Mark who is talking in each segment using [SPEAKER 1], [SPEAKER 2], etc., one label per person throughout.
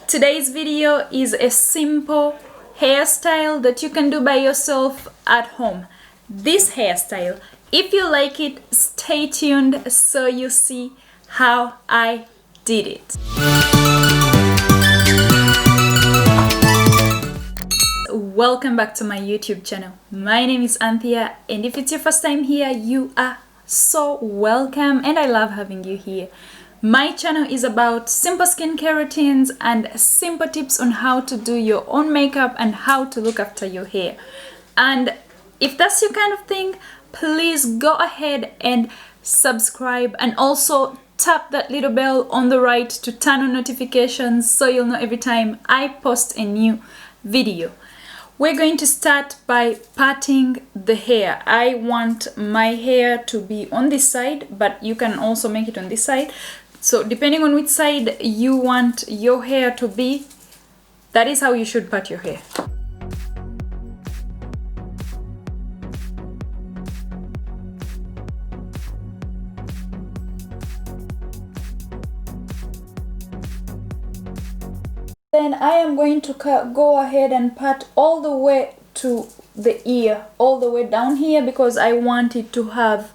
[SPEAKER 1] Today's video is a simple hairstyle that you can do by yourself at home. This hairstyle, if you like it, stay tuned so you see how I did it. Welcome back to my YouTube channel. My name is Anthea, and if it's your first time here, you are so welcome, and I love having you here. My channel is about simple skincare routines and simple tips on how to do your own makeup and how to look after your hair. And if that's your kind of thing, please go ahead and subscribe, and also tap that little bell on the right to turn on notifications so you'll know every time I post a new video. We're going to start by parting the hair. I want my hair to be on this side, but you can also make it on this side. So depending on which side you want your hair to be, that is how you should part your hair. Then I am going to go ahead and part all the way to the ear, all the way down here, because I want it to have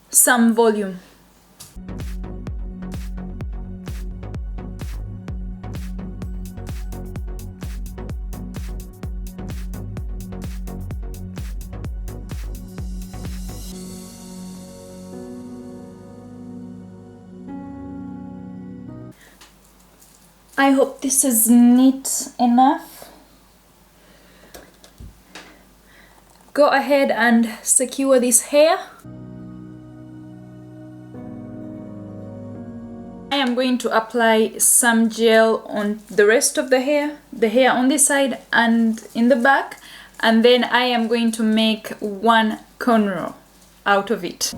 [SPEAKER 1] some volume. I hope this is neat enough. Go ahead and secure this hair. I am going to apply some gel on the rest of the hair on this side and in the back, and then I am going to make one cornrow out of it.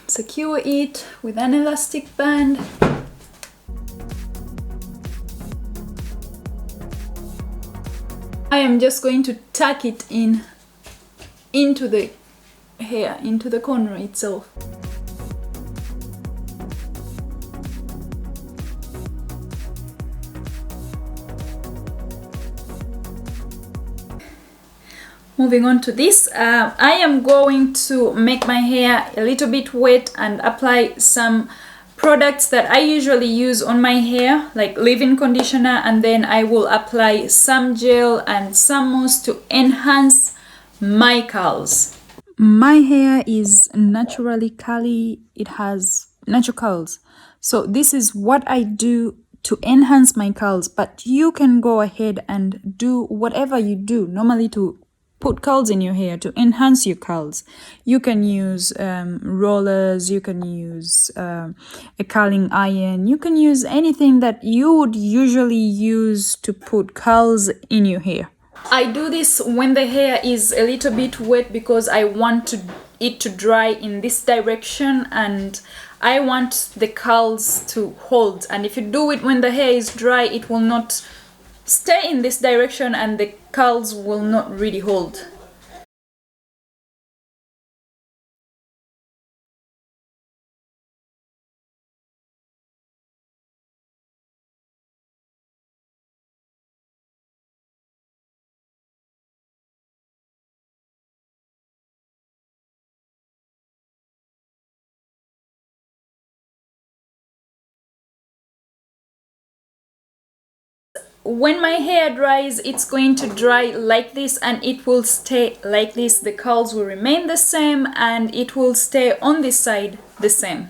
[SPEAKER 1] Secure it with an elastic band. I am just going to tuck it into the hair, into the corner itself. Moving on to this, I am going to make my hair a little bit wet and apply some products that I usually use on my hair, like leave-in conditioner, and then I will apply some gel and some mousse to enhance my curls. My hair is naturally curly, it has natural curls. So this is what I do to enhance my curls, but you can go ahead and do whatever you do normally to put curls in your hair, to enhance your curls. You can use rollers, you can use a curling iron, you can use anything that you would usually use to put curls in your hair. I do this when the hair is a little bit wet because I want it to dry in this direction, and I want the curls to hold. And if you do it when the hair is dry, it will not stay in this direction and the curls will not really hold. when my hair dries, it's going to dry like this and it will stay like this. The curls will remain the same and it will stay on this side the same.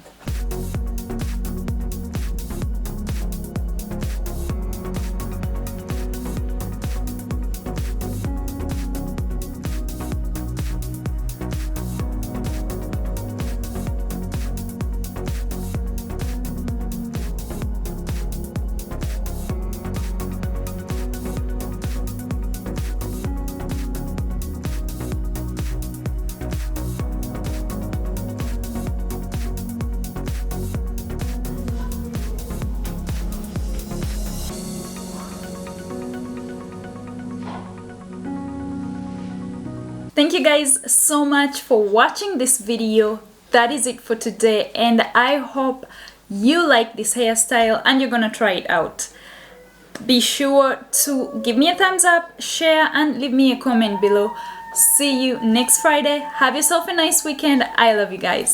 [SPEAKER 1] Thank you guys so much for watching this video. That is it for today, and I hope you like this hairstyle and you're gonna try it out. Be sure to give me a thumbs up, share, and leave me a comment below. See you next Friday. Have yourself a nice weekend. I love you guys.